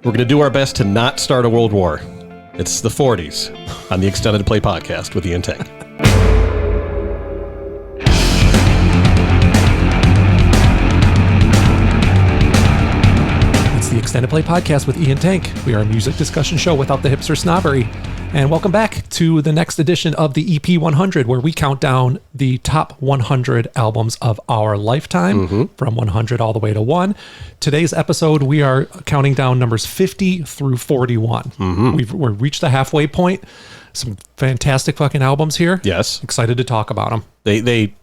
We're going to do our best to not start a world war. It's the 40s on the Extended Play Podcast with Ian Tank. It's the Extended Play Podcast with Ian Tank. We are a music discussion show without the hipster snobbery. And welcome back to the next edition of the EP 100, where we count down the top 100 albums of our lifetime, from 100 all the way to 1. Today's episode, we are counting down numbers 50 through 41. We've reached the halfway point. Some fantastic fucking albums here. Yes. Excited to talk about them. They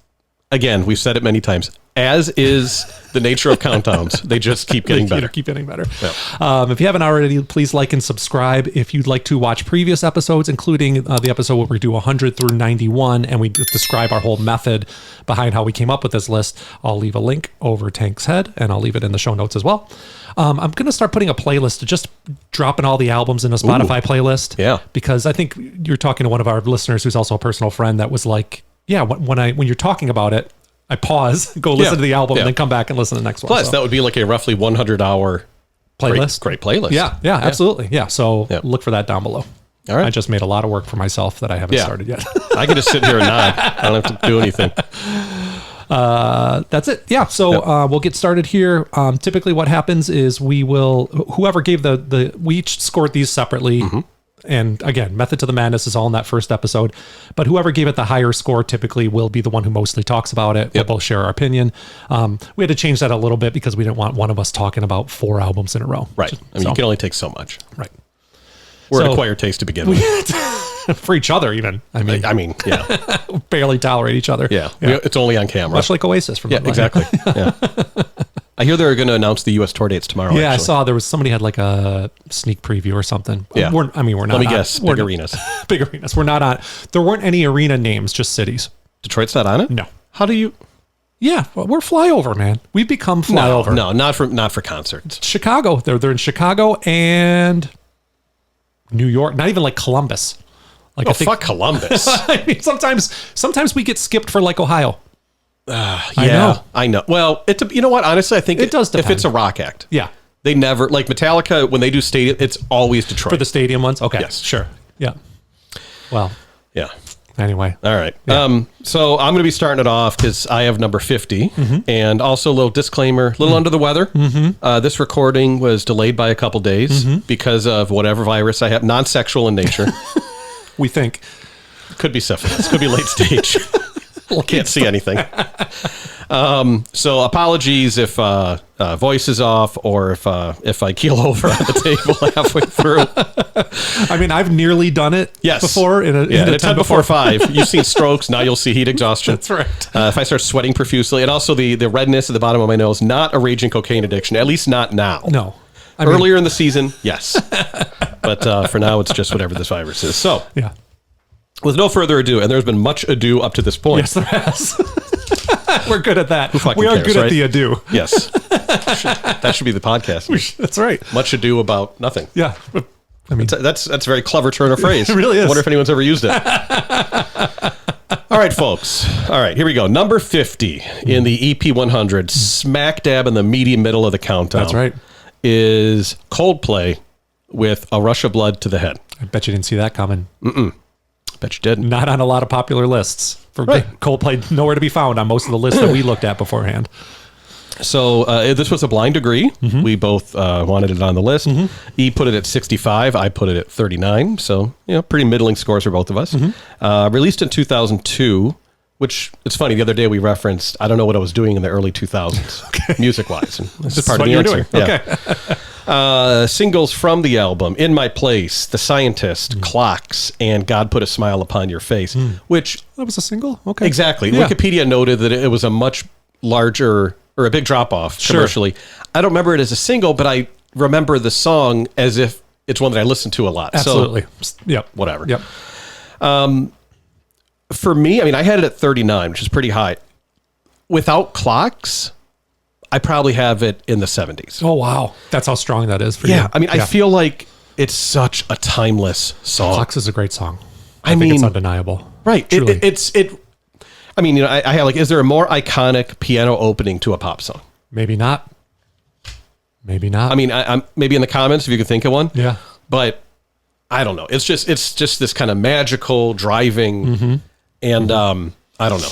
again, we've said it many times, as is the nature of countdowns. They just keep getting better. Keep getting better. Yeah. If you haven't already, please like and subscribe. If you'd like to watch previous episodes, including the episode where we do 100 through 91, and we describe our whole method behind how we came up with this list, I'll leave a link over Tank's head, and I'll leave it in the show notes as well. I'm going to start putting a playlist, just dropping all the albums in a Spotify playlist. Yeah. Because I think you're talking to one of our listeners who's also a personal friend that was like, yeah, when you're talking about it, I pause, go listen to the album, and then come back and listen to the next one. Plus, that would be like a roughly 100-hour playlist. Great playlist. Yeah, absolutely. Yeah, so look for that down below. All right. I just made a lot of work for myself that I haven't started yet. I can just sit here and nod. I don't have to do anything. That's it. Yeah, so we'll get started here. Typically what happens is whoever gave we each scored these separately. And again, Method to the Madness is all in that first episode. But whoever gave it the higher score typically will be the one who mostly talks about it. We'll both share our opinion. We had to change that a little bit because we didn't want one of us talking about 4 albums in a row. Right. I mean, you can only take so much. Right. We're an acquired taste to begin with. For each other, even. I mean, yeah. Barely tolerate each other. Yeah. It's only on camera. Much like Oasis. From exactly. Yeah. I hear they're going to announce the U.S. tour dates tomorrow. Yeah, actually. I saw there was somebody had like a sneak preview or something. Yeah. We're not. Let me guess. Big arenas. Big arenas. We're not on. There weren't any arena names, just cities. Detroit's not on it? No. How do you? Yeah, well, we're flyover, man. We've become flyover. No, not for concerts. Chicago. They're in Chicago and New York. Not even like Columbus. Like fuck Columbus. I mean, sometimes we get skipped for like Ohio. I know. Well, you know what? Honestly, I think it does depend. If it's a rock act. Yeah. They never, like Metallica, when they do stadium, it's always Detroit. For the stadium ones? Okay. Yes. Sure. Yeah. Well. Yeah. Anyway. All right. Yeah. So I'm going to be starting it off because I have number 50. And also a little disclaimer, a little under the weather. This recording was delayed by a couple days because of whatever virus I have, non-sexual in nature. We think. Could be syphilis. Could be late stage. Can't see anything. So apologies if voice is off or if I keel over on the table halfway through. I mean, I've nearly done it before. In a 10 before 5. You've seen strokes. Now you'll see heat exhaustion. That's right. If I start sweating profusely, and also the redness at the bottom of my nose, not a raging cocaine addiction, at least not now. No. Earlier in the season, yes. But for now, it's just whatever this virus is. So, yeah. With no further ado, and there's been much ado up to this point. Yes, there has. We're good at that. We are good at the ado. Yes. That should be the podcast. That's right. Much ado about nothing. Yeah. I mean, that's a very clever turn of phrase. It really is. I wonder if anyone's ever used it. All right, folks. All right, here we go. Number 50 in the EP 100, smack dab in the meaty middle of the countdown. That's right. Is Coldplay with A Rush of Blood to the Head. I bet you didn't see that coming. Bet you didn't. Not on a lot of popular lists. For Coldplay, nowhere to be found on most of the lists that we looked at beforehand. So this was a blind degree. We both wanted it on the list. E put it at 65. I put it at 39. So, pretty middling scores for both of us. Released in 2002, which it's funny. The other day we referenced, I don't know what I was doing in the early 2000s, music-wise. And this is part of the answer. Yeah. Singles from the album, In My Place, The Scientist, Clocks, and God Put a Smile Upon Your Face, which... That was a single? Okay. Exactly. Yeah. Wikipedia noted that it was a much larger, or a big drop-off commercially. I don't remember it as a single, but I remember the song as if it's one that I listened to a lot. Absolutely. So, yep. Whatever. Yep. For me, I mean, I had it at 39, which is pretty high. Without Clocks... I probably have it in the 70s. Oh, wow. That's how strong that is for you. Yeah. I mean, I feel like it's such a timeless song. Clocks is a great song. I mean, it's undeniable. Right. I mean, I have like, is there a more iconic piano opening to a pop song? Maybe not. Maybe not. I mean, I'm maybe in the comments if you can think of one. Yeah. But I don't know. It's just this kind of magical driving, and I don't know,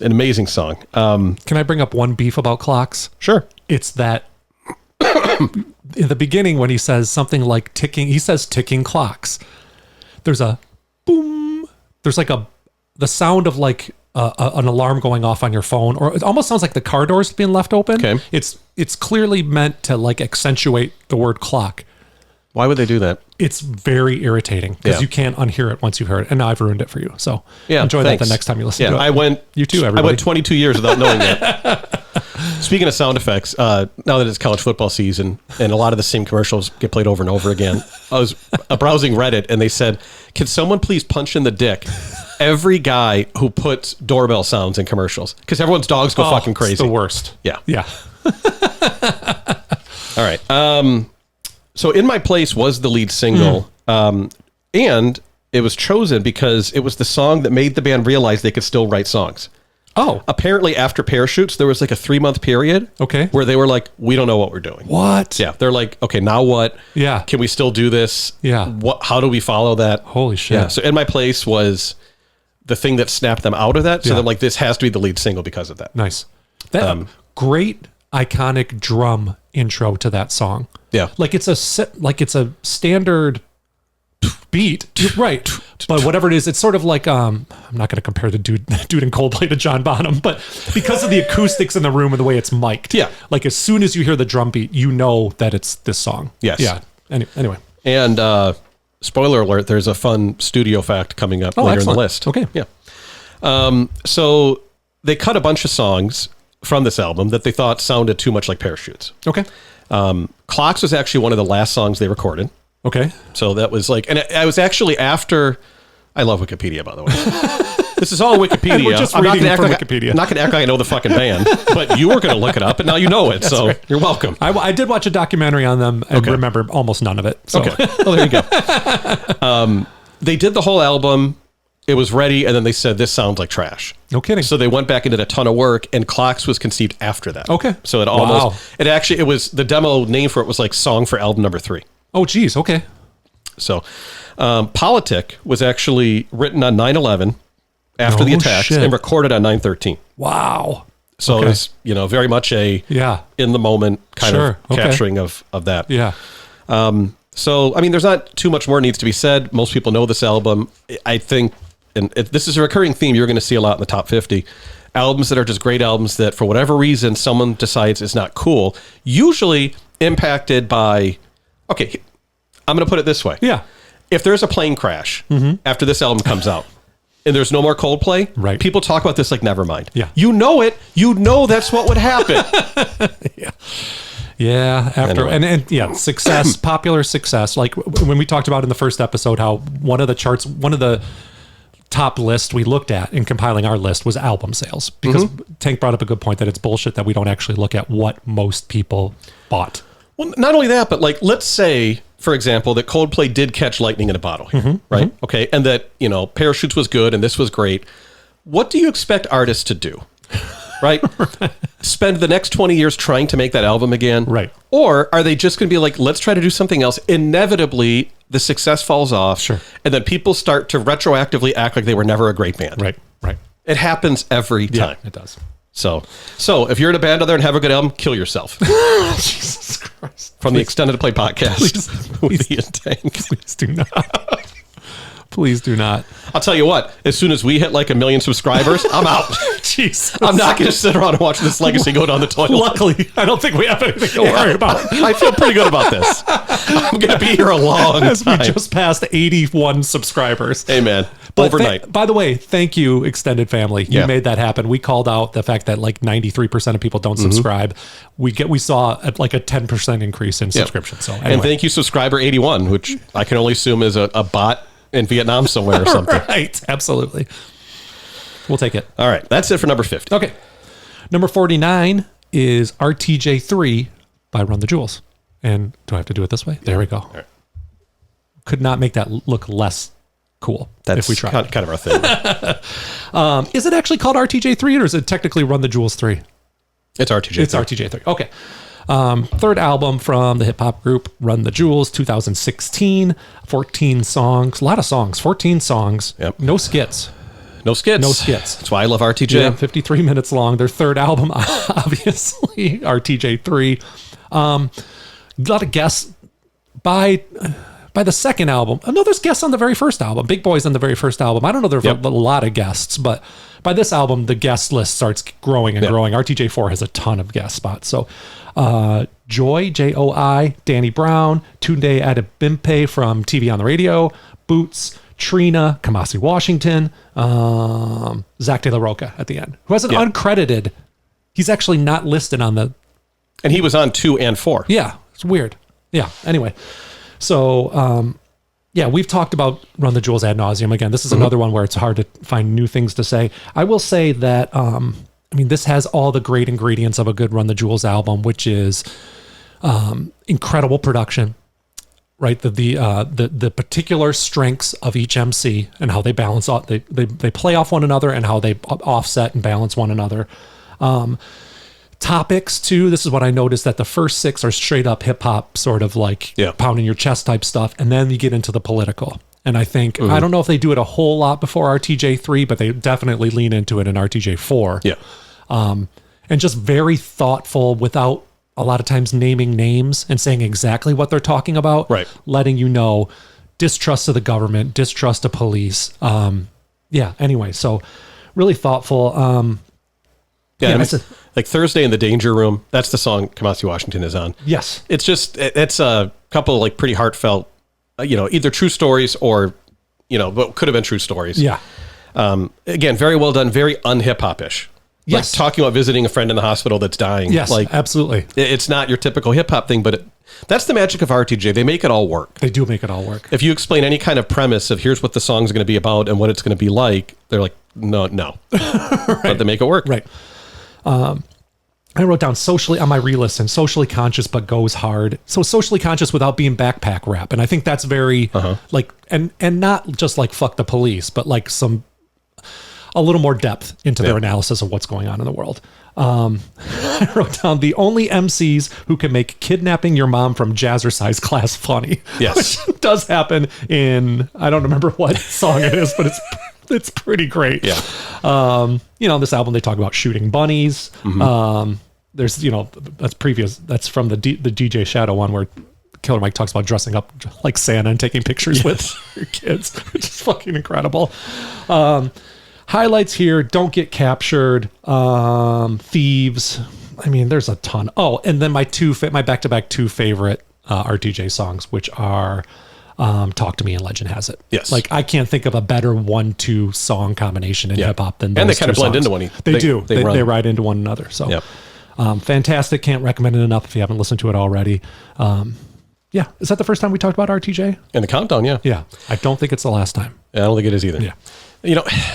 an amazing song. Can I bring up one beef about clocks? Sure. It's that in the beginning when he says something like ticking, he says ticking clocks. There's a boom. There's like the sound of like an alarm going off on your phone, or it almost sounds like the car doors being left open. Okay. It's clearly meant to like accentuate the word clock. Why would they do that? It's very irritating because you can't unhear it once you've heard it. And now I've ruined it for you. So enjoy that the next time you listen to it. You too, everybody. I went 22 years without knowing that. Speaking of sound effects, now that it's college football season and a lot of the same commercials get played over and over again, I was browsing Reddit and they said, can someone please punch in the dick every guy who puts doorbell sounds in commercials? Because everyone's dogs go fucking crazy. It's the worst. Yeah. Yeah. All right. So In My Place was the lead single, and it was chosen because it was the song that made the band realize they could still write songs. Oh. Apparently after Parachutes, there was like a 3-month period where they were like, we don't know what we're doing. What? Yeah. They're like, okay, now what? Yeah. Can we still do this? Yeah. How do we follow that? Holy shit. Yeah. So In My Place was the thing that snapped them out of that. So they're like, this has to be the lead single because of that. Nice. That great iconic drum intro to that song. Yeah. Like it's a standard beat, right? But whatever it is, it's sort of like I'm not going to compare the dude in Coldplay to John Bonham, but because of the acoustics in the room and the way it's mic'd, like as soon as you hear the drum beat, you know that it's this song. Yes. Yeah. Anyway. And spoiler alert: there's a fun studio fact coming up later in the list. Okay. Yeah. So they cut a bunch of songs from this album that they thought sounded too much like Parachutes. Okay. Clocks was actually one of the last songs they recorded. Okay. So that was like, and I was actually after, I love Wikipedia, by the way. This is all Wikipedia. We're just reading from Wikipedia. I'm not going to act like I know the fucking band, but you were going to look it up and now you know it. So you're welcome. I did watch a documentary on them and remember almost none of it. So. Okay. Well, there you go. They did the whole album. It was ready, and then they said, this sounds like trash. No kidding. So they went back and did a ton of work, and Clocks was conceived after that. Okay. So it almost, it was, the demo name for it was like Song for Album Number 3. Oh, geez. Okay. So Politic was actually written on 9/11 after the attacks and recorded on 9/13. Wow. So it's, very much a in the moment kind of capturing of that. Yeah. So, I mean, there's not too much more needs to be said. Most people know this album. I think, and this is a recurring theme you're going to see a lot in the top 50. Albums that are just great albums that, for whatever reason, someone decides is not cool, usually impacted by, okay, I'm going to put it this way. Yeah. If there's a plane crash after this album comes out, and there's no more Coldplay, people talk about this like, never mind. Yeah. You know it. You know that's what would happen. Yeah. Yeah, success, popular success. Like when we talked about in the first episode, how one of the top lists we looked at in compiling our list was album sales. Because Tank brought up a good point that it's bullshit that we don't actually look at what most people bought. Well, not only that, but like, let's say, for example, that Coldplay did catch lightning in a bottle here, right? Okay, and that, Parachutes was good and this was great. What do you expect artists to do? Right? Spend the next 20 years trying to make that album again? Right. Or are they just going to be like, let's try to do something else? Inevitably, the success falls off. Sure. And then people start to retroactively act like they were never a great band. Right. It happens every time. Yeah, it does. So if you're in a band out there and have a good album, kill yourself. Jesus Christ. From the Extended Play podcast with Ian Tank. Please do not. Please do not. I'll tell you what, as soon as we hit like 1 million subscribers, I'm out. Jesus. I'm not going to sit around and watch this legacy go down the toilet. Luckily, I don't think we have anything to worry about. I feel pretty good about this. I'm going to be here a long As time. we just passed 81 subscribers. Hey, man. Overnight. By the way, thank you, Extended Family. You made that happen. We called out the fact that like 93% of people don't subscribe. We saw like a 10% increase in subscriptions. So anyway. And thank you, subscriber 81, which I can only assume is a bot in Vietnam somewhere or something. Right. Absolutely. We'll take it. All right. That's it for number 50. Okay. Number 49 is RTJ3 by Run the Jewels. And do I have to do it this way? There we go. Right. Could not make that look less cool. That's if we try. kind of our thing. Is it actually called RTJ3 or is it technically Run the Jewels 3? It's RTJ3. It's RTJ3. Okay. Third album from the hip hop group Run the Jewels, 2016. 14 songs, a lot of songs, 14 songs. Yep. No skits. No skits. No skits. That's why I love RTJ. Yeah, 53 minutes long. Their third album, obviously, RTJ 3. A lot of guests by the second album. No, there's guests on the very first album. Big Boy's on the very first album. I don't know, there's a lot of guests, but by this album, the guest list starts growing and growing. RTJ 4 has a ton of guest spots. So Joy, Joi, Danny Brown, Tunde Adebimpe from TV on the Radio, Boots, Trina, Kamasi Washington, Zach De La Roca at the end, who has an uncredited. He's actually not listed on the. And he was on 2 and 4. Yeah, it's weird. Yeah. Anyway, so we've talked about Run the Jewels ad nauseum. Again, this is another one where it's hard to find new things to say. I will say that this has all the great ingredients of a good Run the Jewels album, which is incredible production. Right, the particular strengths of each MC and how they balance off, they play off one another and how they offset and balance one another. Topics too. This is what I noticed, that the first 6 are straight up hip hop, sort of like pounding your chest type stuff, and then you get into the political. And I think I don't know if they do it a whole lot before RTJ 3, but they definitely lean into it in RTJ 4. Yeah, and just very thoughtful without a lot of times naming names and saying exactly what they're talking about, right? Letting you know, distrust of the government, distrust of police. Anyway, so really thoughtful. Like Thursday in the Danger Room, that's the song Kamasi Washington is on. Yes. It's a couple of like pretty heartfelt, either true stories or, what could have been true stories. Yeah. Again, very well done, very un-hip-hop-ish. Yes. Like talking about visiting a friend in the hospital that's dying. Yes, like, absolutely. It's not your typical hip hop thing, but that's the magic of RTJ. They make it all work. They do make it all work. If you explain any kind of premise of here's what the song's going to be about and what it's going to be like, they're like, no. Right. But they make it work. Right. I wrote down socially on my re-listen, socially conscious, but goes hard. So socially conscious without being backpack rap. And I think that's very like, and not just like fuck the police, but like a little more depth into their analysis of what's going on in the world. I wrote down the only MCs who can make kidnapping your mom from jazzercise class funny. Yes. Which does happen in, I don't remember what song it is, but it's pretty great. Yeah. This album, they talk about shooting bunnies. There's, that's from the DJ Shadow one where Killer Mike talks about dressing up like Santa and taking pictures with your kids, which is fucking incredible. Highlights here: Don't Get Captured, Thieves. I mean, there's a ton. Oh, and then my back-to-back 2 favorite RTJ songs, which are Talk to Me and Legend Has It. Yes. Like, I can't think of a better 1-2 song combination in hip-hop than those. And they kind of blend songs. into one. They do. They ride into one another. So, fantastic. Can't recommend it enough if you haven't listened to it already. Is that the first time we talked about RTJ? In the countdown, yeah. Yeah. I don't think it's the last time. I don't think it is either. Yeah.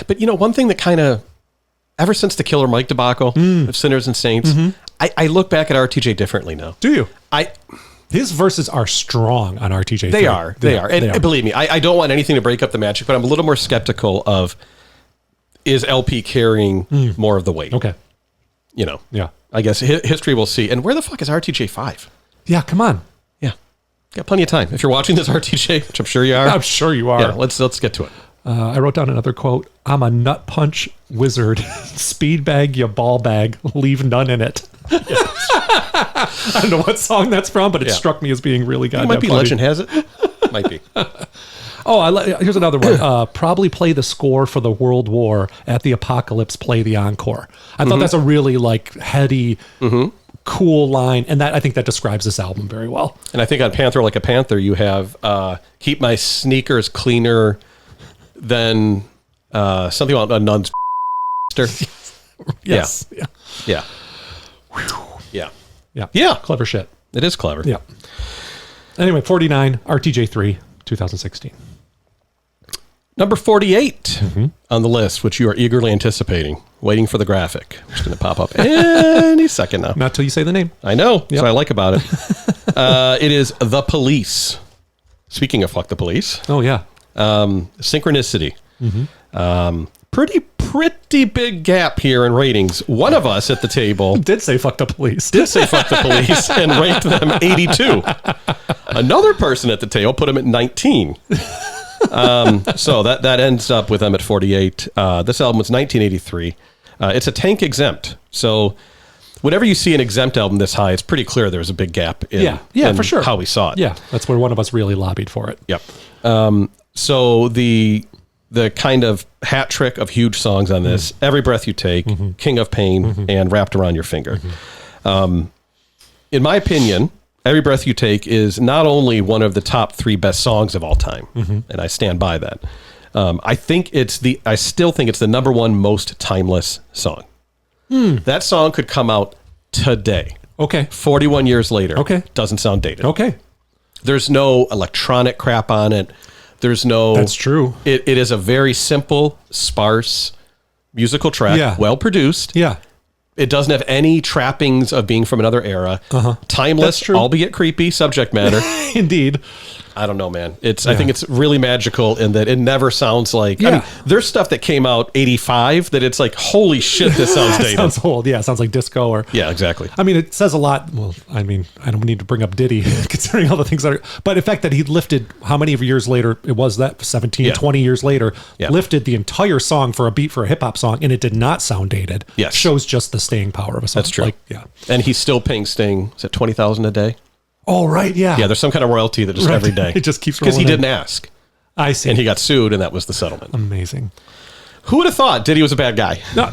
But one thing that kind of, ever since the Killer Mike debacle of Sinners and Saints, I look back at RTJ differently now. Do you? His verses are strong on RTJ. They are. And believe me, I don't want anything to break up the magic, but I'm a little more skeptical of, is LP carrying more of the weight? Okay. Yeah. I guess history will see. And where the fuck is RTJ 5? Yeah, come on. Yeah. Got plenty of time. If you're watching this RTJ, which I'm sure you are. I'm sure you are. Yeah, let's get to it. I wrote down another quote. I'm a nut punch wizard. Speed bag your ball bag. Leave none in it. I don't know what song that's from, but it struck me as being really goddamn funny. It might be Legend Has It. Might be. Here's another one. Probably play the score for the World War. At the apocalypse, play the encore. I thought that's a really like heady, cool line, and I think that describes this album very well. And I think on Panther Like a Panther, you have keep my sneakers cleaner than something about a nun's. Yes. Yeah. Clever shit. It is clever. Yeah. Anyway, 49, RTJ 3, 2016. Number 48 on the list, which you are eagerly anticipating, waiting for the graphic, which is going to pop up any second now. Not till you say the name. I know. That's what I like about it. It is The Police. Speaking of fuck the police. Oh, yeah. Synchronicity. Pretty pretty big gap here in ratings. One of us at the table Did say fuck the police. did say fuck the police and ranked them 82. Another person at the table put them at 19. So that ends up with them at 48. This album was 1983. It's a Tank exempt. So whenever you see an exempt album this high, it's pretty clear there's a big gap in, in for sure. how we saw it. Yeah, that's where one of us really lobbied for it. Yep. So the kind of hat trick of huge songs on this, Every Breath You Take, King of Pain, and Wrapped Around Your Finger. In my opinion, Every Breath You Take is not only one of the top 3 best songs of all time, and I stand by that. I still think it's the number 1 most timeless song. That song could come out today. Okay. 41 years later. Okay. Doesn't sound dated. Okay. There's no electronic crap on it. There's no... That's true. It is a very simple, sparse musical track, well produced. Yeah. It doesn't have any trappings of being from another era. Timeless, albeit creepy subject matter. Indeed. I don't know, man. I think it's really magical in that it never sounds like... I mean, there's stuff that came out 85 that it's like, holy shit, this sounds dated. Sounds old. Yeah, it sounds like disco or... Yeah, exactly. I mean, it says a lot. Well, I mean, I don't need to bring up Diddy, considering all the things that are... But the fact that he lifted, how many years later it was that? 17, 20 years later, lifted the entire song for a beat for a hip-hop song, and it did not sound dated. Yes. Shows just the staying power of a song. That's true. Like, yeah. And he's still paying Sting, is it $20,000 a day? Oh, right, yeah. Yeah, there's some kind of royalty that just every day. It just keeps because he rolling in. didn't ask. I see. And he got sued, and that was the settlement. Amazing. Who would have thought Diddy was a bad guy? No.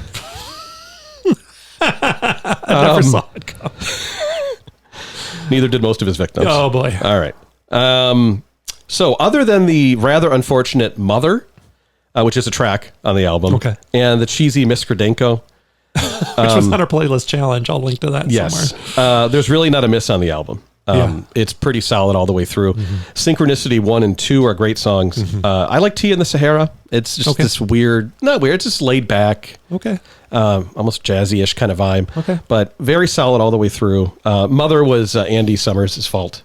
I never saw it come. Neither did most of his victims. Oh, boy. All right. So other than the rather unfortunate Mother, which is a track on the album, and the cheesy Miss Kredenko, which was on our playlist challenge. I'll link to that somewhere. There's really not a miss on the album. It's pretty solid all the way through. Synchronicity 1 and 2 are great songs. I like Tea in the Sahara. It's just this weird, not weird, it's just laid back. Almost jazzy-ish kind of vibe. But very solid all the way through. Mother was Andy Summers' fault.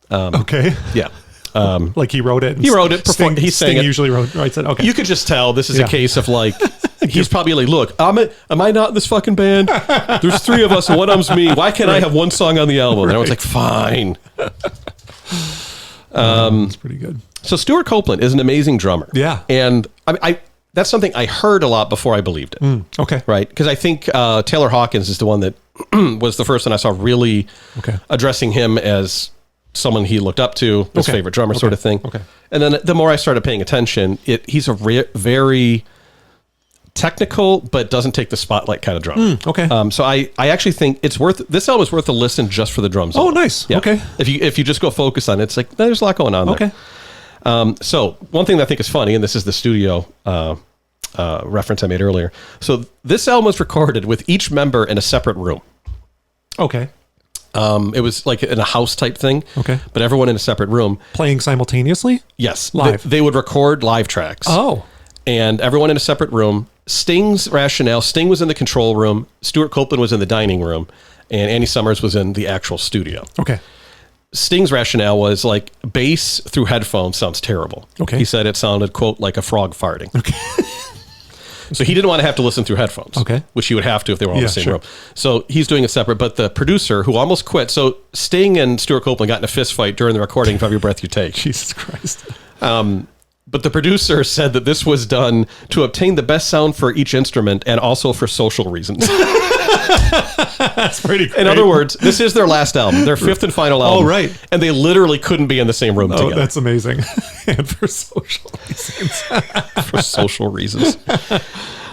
Yeah. Like he wrote it. He wrote it. He sang it. Usually writes it. Okay. You could just tell this is a case of like, he's probably like, look, am I not in this fucking band? There's 3 of us and one of them's me. Why can't I have one song on the album? And I was like, fine. That's pretty good. So Stuart Copeland is an amazing drummer. Yeah. And I that's something I heard a lot before I believed it. Right? Because I think Taylor Hawkins is the one that was the first one I saw really addressing him as someone he looked up to, his favorite drummer sort of thing. And then the more I started paying attention, he's a very technical, but doesn't take the spotlight kind of drummer. So I actually think this album is worth a listen just for the drums. Oh, nice. Yeah. If you just go focus on it, it's like, there's a lot going on there. So one thing that I think is funny, and this is the studio reference I made earlier. So this album was recorded with each member in a separate room. It was like in a house type thing. But everyone in a separate room. Playing simultaneously? Yes. Live. They would record live tracks. And everyone in a separate room. Sting's rationale, Sting was in the control room, Stuart Copeland was in the dining room, and Andy Summers was in the actual studio. Sting's rationale was like, bass through headphones sounds terrible. He said it sounded, quote, like a frog farting. So he didn't want to have to listen through headphones, which he would have to if they were all in the same room. So he's doing it separate, but the producer who almost quit, so Sting and Stuart Copeland got in a fist fight during the recording of Every Breath You Take. Jesus Christ. But the producer said that this was done to obtain the best sound for each instrument and also for social reasons. That's pretty great. In other words, this is their last album, their 5th and final album. And they literally couldn't be in the same room together. That's amazing. And for social reasons. For social reasons.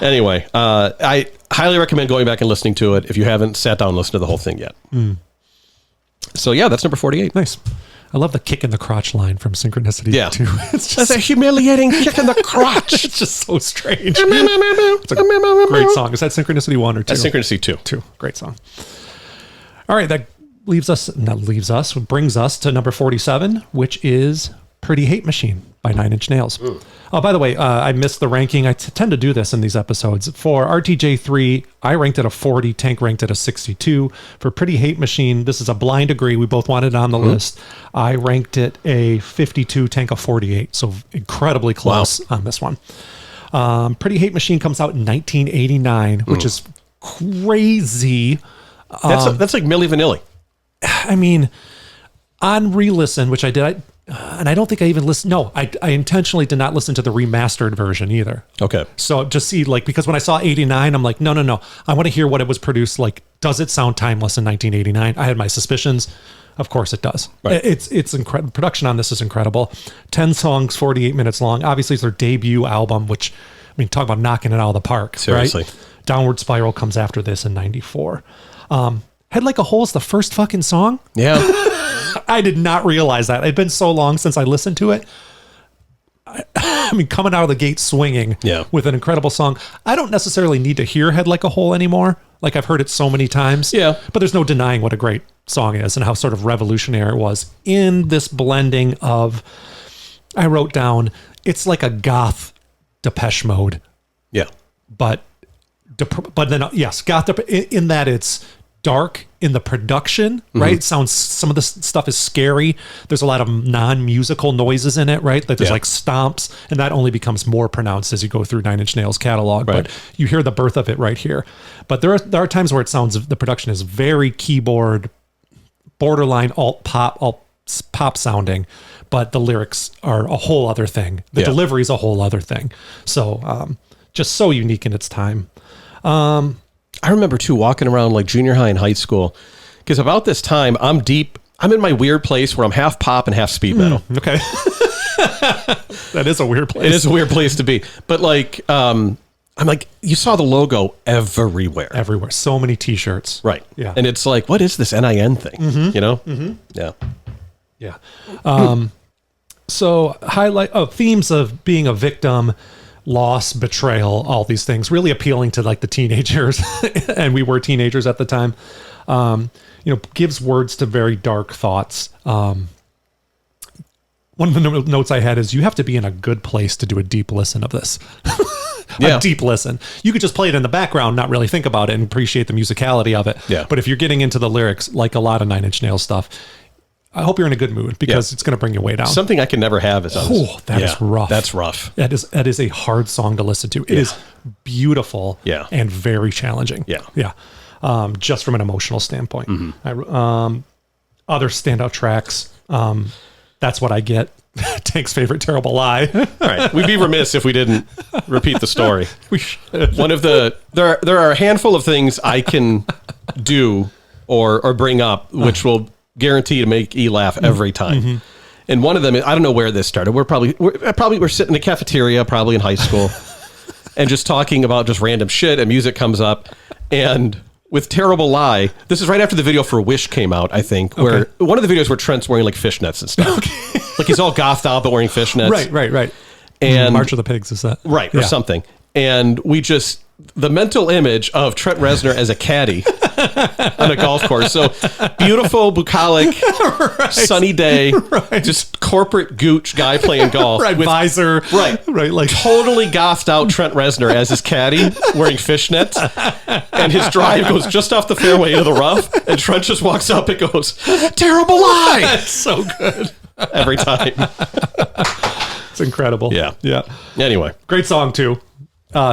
Anyway, I highly recommend going back and listening to it if you haven't sat down and listened to the whole thing yet. So yeah, that's number 48. Nice. I love the kick in the crotch line from Synchronicity too. It's just a humiliating kick in the crotch. It's just so strange. It's a great song. Is that Synchronicity 1 or 2? That's Synchronicity 2. 2. Great song. All right, that brings us to number 47, which is Pretty Hate Machine by 9 Inch Nails. Oh, by the way, I missed the ranking. I tend to do this in these episodes. For RTJ3, I ranked it a 40. Tank ranked it a 62. For Pretty Hate Machine, this is a blind agree. We both wanted it on the list. I ranked it a 52. Tank a 48. So incredibly close on this one. Pretty Hate Machine comes out in 1989, which is crazy. That's like Milli Vanilli. I mean, on re-listen, which I did, and I don't think I even listened. No, I intentionally did not listen to the remastered version either. Okay. So just see, like, because when I saw 89, I'm like, no. I want to hear what it was produced like. Does it sound timeless in 1989? I had my suspicions. Of course it does. Right. It's incredible. Production on this is incredible. 10 songs, 48 minutes long. Obviously, it's their debut album, which, I mean, talk about knocking it out of the park. Seriously. Right? Downward Spiral comes after this in 94. Head Like a Hole is the first fucking song. Yeah. I did not realize that. It'd been so long since I listened to it. I mean, coming out of the gate swinging with an incredible song. I don't necessarily need to hear Head Like a Hole anymore. Like, I've heard it so many times. Yeah. But there's no denying what a great song is and how sort of revolutionary it was in this blending of, I wrote down, it's like a goth Depeche Mode. Yeah. But then, yes, goth in that it's dark in the production, right? It sounds, some of the stuff is scary. There's a lot of non-musical noises in it, right? Like there's like stomps, and that only becomes more pronounced as you go through Nine Inch Nails catalog. Right. But you hear the birth of it right here. But there are times where it sounds, the production is very keyboard, borderline alt pop sounding, but the lyrics are a whole other thing. The delivery is a whole other thing. So just so unique in its time. I remember too walking around like junior high and high school, because about this time I'm in my weird place where I'm half pop and half speed metal. Okay. That is a weird place. It is a weird place to be. But like, I'm like, you saw the logo everywhere. Everywhere. So many t-shirts. Right. Yeah. And it's like, what is this NIN thing? You know? Yeah. Yeah. So themes of being a victim, loss, betrayal, all these things really appealing to like the teenagers. And we were teenagers at the time. Gives words to very dark thoughts. One of the notes I had is you have to be in a good place to do a deep listen of this. A deep listen. You could just play it in the background, not really think about it and appreciate the musicality of it. Yeah. But if you're getting into the lyrics, like a lot of Nine Inch Nails stuff, I hope you're in a good mood because it's going to bring you way down. Something I can never have is that is rough. That's rough. That is a hard song to listen to. It is beautiful and very challenging. Yeah. Just from an emotional standpoint. Other standout tracks. That's What I Get. Tank's favorite terrible lie. All right. We'd be remiss if we didn't repeat the story. We should. There are a handful of things I can do or bring up, which will guarantee to make E laugh every time. And one of them, I don't know where this started. We're sitting in a cafeteria, probably in high school, and just talking about just random shit, and music comes up, and with Terrible Lie, this is right after the video for Wish came out, I think, where one of the videos where Trent's wearing like fishnets and stuff. Like he's all gothed out but wearing fishnets. Right. And March of the Pigs is that? Right, or something. And the mental image of Trent Reznor as a caddy on a golf course. So beautiful, bucolic, sunny day, just corporate gooch guy playing golf. With visor. Right. Like totally gothed out Trent Reznor as his caddy wearing fishnets. And his drive goes just off the fairway into the rough. And Trent just walks up and goes, "Terrible Lie." That's so good. Every time. It's incredible. Yeah. Anyway. Great song too.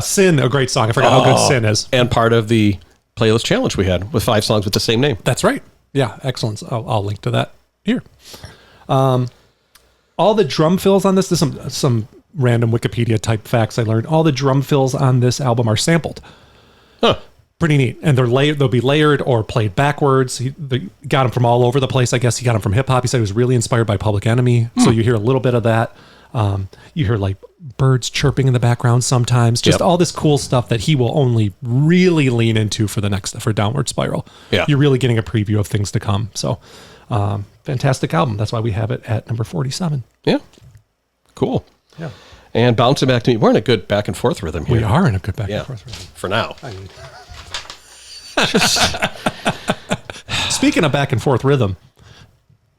Sin, a great song. I forgot how good Sin is. And part of the playlist challenge we had with 5 songs with the same name. That's right. Yeah, excellent. I'll link to that here. All the drum fills on this, there's some random Wikipedia type facts I learned. All the drum fills on this album are sampled. Huh. Pretty neat. And they'll be layered or played backwards. They got them from all over the place. I guess he got them from hip hop. He said he was really inspired by Public Enemy. So you hear a little bit of that. You hear like birds chirping in the background sometimes, just all this cool stuff that he will only really lean into for Downward Spiral. Yeah. You're really getting a preview of things to come. So, fantastic album. That's why we have it at number 47. Yeah. Cool. Yeah. And bouncing back to me, we're in a good back and forth rhythm here. We are in a good back and forth rhythm. For now. Speaking of back and forth rhythm,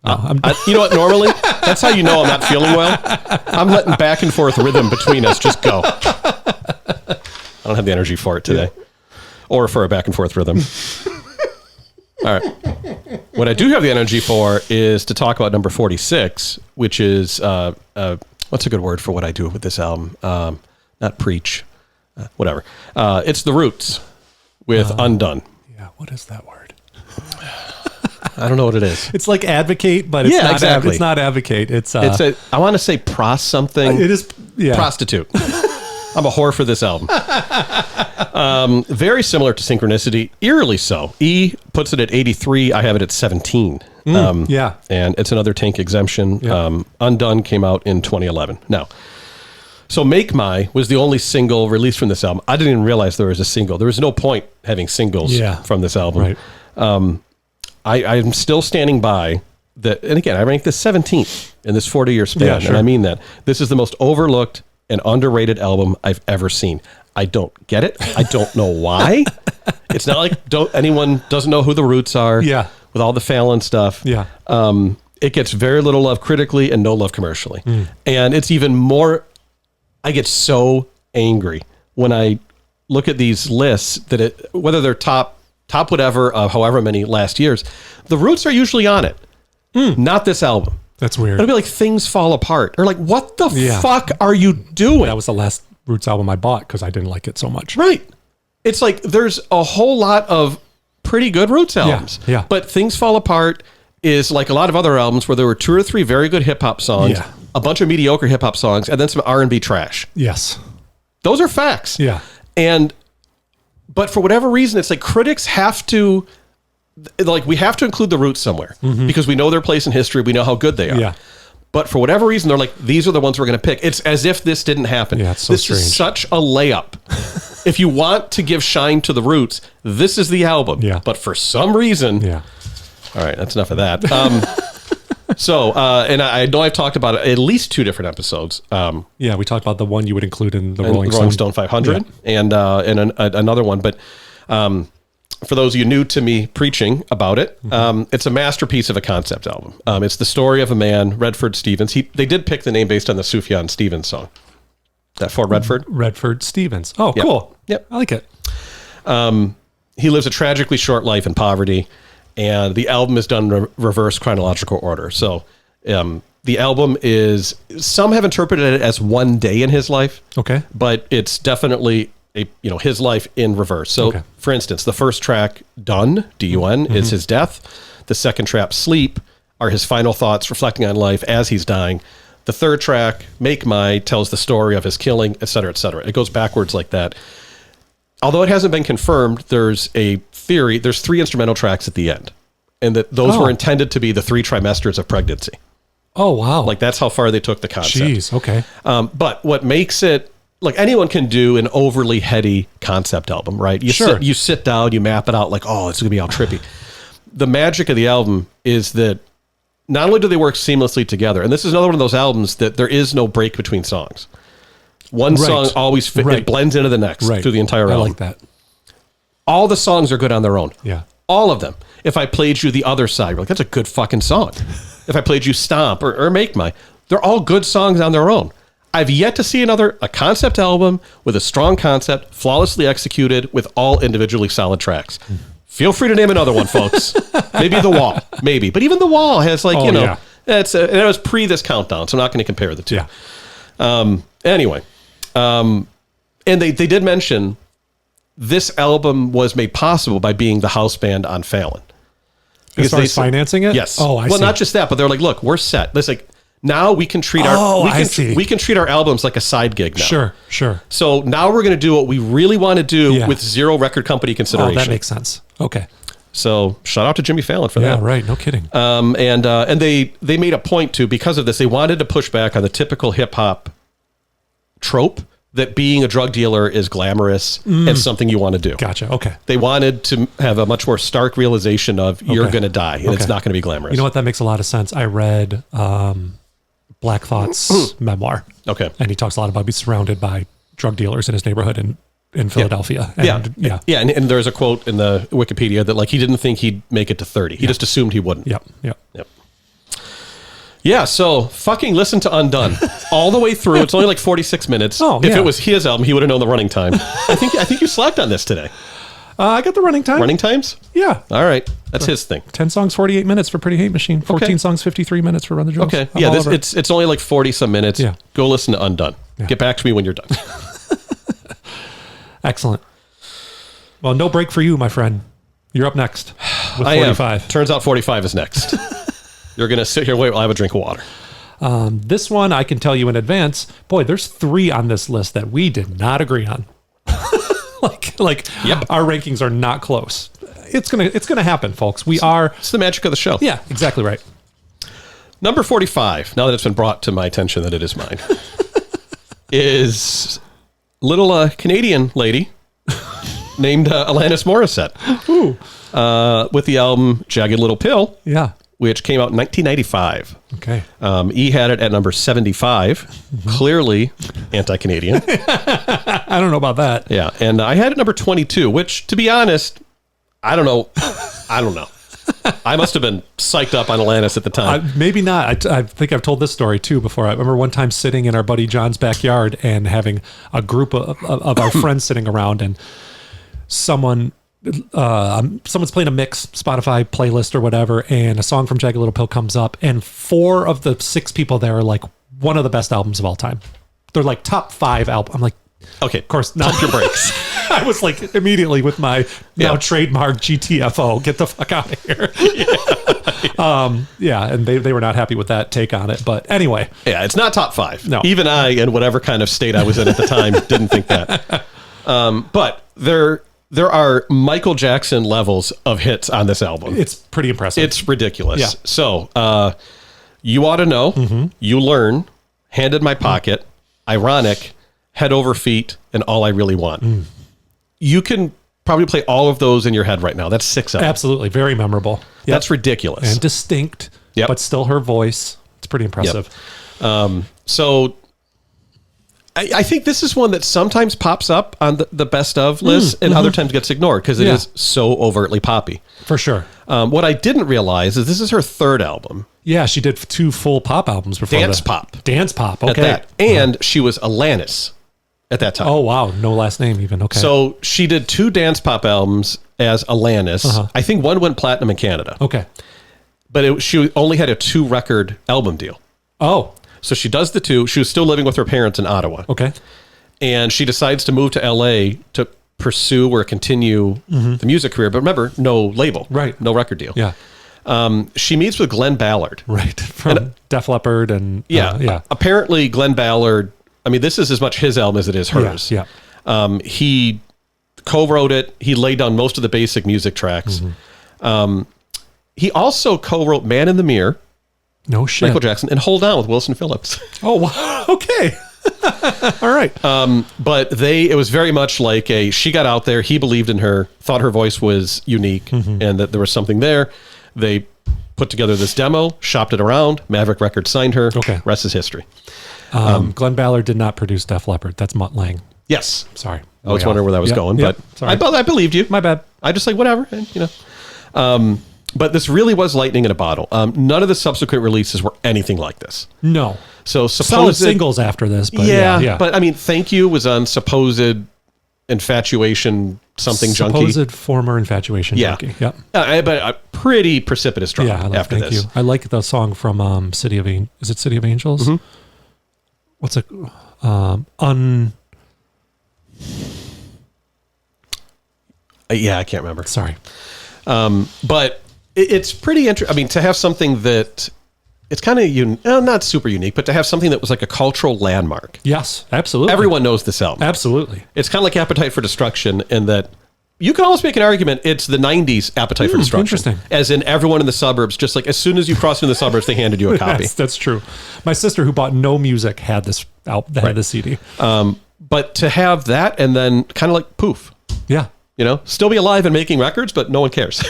you know what? Normally, that's how you know I'm not feeling well. I'm letting back and forth rhythm between us just go. I don't have the energy for it today, or for a back and forth rhythm. All right. What I do have the energy for is to talk about number 46, which is what's a good word for what I do with this album? not preach, whatever. It's The Roots with Undone. Yeah, what is that word? I don't know what it is. It's like advocate, but it's not exactly. it's not advocate. It's I want to say something. it is Prostitute. I'm a whore for this album. Very similar to Synchronicity, eerily so. E puts it at 83. I have it at 17. And it's another Tank exemption. Yeah. Undone came out in 2011. Now, so Make My was the only single released from this album. I didn't even realize there was a single. There was no point having singles from this album. Right. I'm still standing by that. And again, I ranked this 17th in this 40-year span. Yeah, sure. And I mean that. This is the most overlooked and underrated album I've ever seen. I don't get it. I don't know why. It's not like anyone doesn't know who the Roots are. Yeah. With all the Fallon stuff. Yeah. It gets very little love critically and no love commercially. And it's even more, I get so angry when I look at these lists that whether they're top whatever of however many last years, the Roots are usually on it. Not this album. That's weird. It'll be like Things Fall Apart. Or like, what the fuck are you doing? That was the last Roots album I bought because I didn't like it so much. Right. It's like there's a whole lot of pretty good Roots albums. Yeah. But Things Fall Apart is like a lot of other albums where there were 2 or 3 very good hip-hop songs, a bunch of mediocre hip-hop songs, and then some R&B trash. Yes. Those are facts. Yeah. But for whatever reason, it's like critics have to, like, we have to include the Roots somewhere because we know their place in history. We know how good they are. Yeah. But for whatever reason, they're like, these are the ones we're going to pick. It's as if this didn't happen. Yeah, it's so this strange. is such a layup. If you want to give shine to the Roots, this is the album. Yeah. But for some reason, Yeah. all right, that's enough of that. And I know I've talked about it at least 2 different episodes. Yeah, we talked about the one you would include in the Rolling Stone 500 and another one. But for those of you new to me preaching about it, it's a masterpiece of a concept album. It's the story of a man, Redford Stevens. They did pick the name based on the Sufjan Stevens song. That for Redford? Redford Stevens. Oh, Yep. cool. Yep. I like it. He lives a tragically short life in poverty, and the album is done in reverse chronological order. So the album is, some have interpreted it as one day in his life. Okay. But it's definitely his life in reverse. So for instance, the first track, Done, D-U-N, is his death. The second track, Sleep, are his final thoughts reflecting on life as he's dying. The third track, Make My, tells the story of his killing, et cetera, et cetera. It goes backwards like that. Although it hasn't been confirmed, there's a theory, there's 3 instrumental tracks at the end. And that those were intended to be the 3 trimesters of pregnancy. Oh, wow. Like that's how far they took the concept. Jeez, okay. But what makes it, like anyone can do an overly heady concept album, right? You sit down, you map it out like, oh, it's going to be all trippy. The magic of the album is that not only do they work seamlessly together, and this is another one of those albums that there is no break between songs. One song always it blends into the next through the entire album. I like that. All the songs are good on their own. Yeah. All of them. If I played you The Other Side, you're like, that's a good fucking song. If I played you Stomp or Make My, they're all good songs on their own. I've yet to see a concept album with a strong concept, flawlessly executed, with all individually solid tracks. Feel free to name another one, folks. Maybe The Wall. Maybe. But even The Wall has it was pre this countdown, so I'm not going to compare the two. Yeah. Anyway. And they did mention this album was made possible by being the house band on Fallon. As far as financing it? Yes. Oh, I see. Well, not just that, but they're like, look, we're set. It's like, now we can treat we can treat our albums like a side gig now. Sure. So now we're going to do what we really want to do with 0 record company consideration. Oh, that makes sense. Okay. So shout out to Jimmy Fallon for that. Yeah, right. No kidding. And they made a point to, because of this, they wanted to push back on the typical hip hop trope that being a drug dealer is glamorous and something you want to do. Gotcha. Okay. They wanted to have a much more stark realization of you're going to die and it's not going to be glamorous. You know what? That makes a lot of sense. I read Black Thought's memoir. Okay. And he talks a lot about being surrounded by drug dealers in his neighborhood in Philadelphia. Yeah. And there's a quote in the Wikipedia that like he didn't think he'd make it to 30. He just assumed he wouldn't. Yep. Yeah, so fucking listen to Undone all the way through. It's only like 46 minutes. Oh, if it was his album, he would have known the running time. I think you slacked on this today. I got the running time. Running times? Yeah. All right. That's his thing. 10 songs, 48 minutes for Pretty Hate Machine. 14 songs, 53 minutes for Run the Jewels. Okay. It's only like 40 some minutes. Yeah. Go listen to Undone. Yeah. Get back to me when you're done. Excellent. Well, no break for you, my friend. You're up next with 45. Turns out 45 is next. You're going to sit here and wait while I have a drink of water. This one, I can tell you in advance, boy, there's 3 on this list that we did not agree on. Yep. Our rankings are not close. It's gonna happen, folks. It's the magic of the show. Yeah, exactly right. Number 45, now that it's been brought to my attention that it is mine, is little Canadian lady named Alanis Morissette. Ooh. With the album Jagged Little Pill. Yeah. Which came out in 1995. Okay. E had it at number 75. Clearly anti-Canadian. I don't know about that. Yeah. And I had it number 22, which, to be honest, I don't know. I must have been psyched up on Alanis at the time. Maybe not. I think I've told this story too before. I remember one time sitting in our buddy John's backyard and having a group of our friends sitting around, and someone's playing a mix Spotify playlist or whatever, and a song from Jagged Little Pill comes up, and 4 of the 6 people there are like, one of the best albums of all time. They're like top 5 album. I'm like, okay, of course, not your breaks. I was like immediately with my now trademark GTFO, get the fuck out of here. And they were not happy with that take on it. But anyway. Yeah, it's not top 5. No. Even I, in whatever kind of state I was in at the time, didn't think that. But there are Michael Jackson levels of hits on this album. It's pretty impressive. It's ridiculous. Yeah. So, You Ought to Know, You Learn, Hand in My Pocket, Ironic, Head Over Feet, and All I Really Want. You can probably play all of those in your head right now. That's 6 of them. Absolutely. Very memorable. Yep. That's ridiculous. And distinct, but still her voice. It's pretty impressive. Yep. So I think this is one that sometimes pops up on the best of list and other times gets ignored because it is so overtly poppy. For sure. What I didn't realize is this is her 3rd album. Yeah, she did 2 full pop albums before Dance pop. Dance pop, okay. At that. And she was Alanis at that time. Oh, wow. No last name even, okay. So she did 2 dance pop albums as Alanis. I think one went platinum in Canada. Okay. But she only had a 2-record album deal. Oh. So she does the 2. She was still living with her parents in Ottawa. Okay. And she decides to move to LA to pursue or continue the music career. But remember, no label. Right. No record deal. Yeah. She meets with Glenn Ballard. Right. From Def Leppard and... Apparently, Glenn Ballard... I mean, this is as much his album as it is hers. Yeah. He co-wrote it. He laid down most of the basic music tracks. He also co-wrote Man in the Mirror. No shit. Michael Jackson, and Hold On with Wilson Phillips. Oh, wow. Okay. All right. But it was very much like she got out there, he believed in her, thought her voice was unique, and that there was something there. They put together this demo, shopped it around, Maverick Records signed her. Okay. Rest is history. Glenn Ballard did not produce Def Leppard. That's Mutt Lange. Yes. Sorry. I was wondering where that was going, but I believed you. My bad. I just like, whatever, and, but this really was lightning in a bottle. None of the subsequent releases were anything like this. No. So solid singles after this, but yeah. But I mean, Thank You was on supposed infatuation junkie. Supposed former infatuation junkie. Yep. But a pretty precipitous drop after Thank this. You. I like the song from City of Angels. Is it City of Angels? What's it? Yeah, I can't remember. Sorry. But it's pretty interesting. I mean, to have something that it's kind of not super unique, but to have something that was like a cultural landmark. Yes, absolutely. Everyone knows this album. Absolutely. It's kind of like Appetite for Destruction in that you can almost make an argument it's the 90s Appetite for Destruction. Interesting. As in everyone in the suburbs, just like as soon as you crossed into the suburbs, they handed you a copy. That's true. My sister, who bought no music, had this had this CD. But to have that and then kind of like poof. Yeah. Still be alive and making records, but no one cares.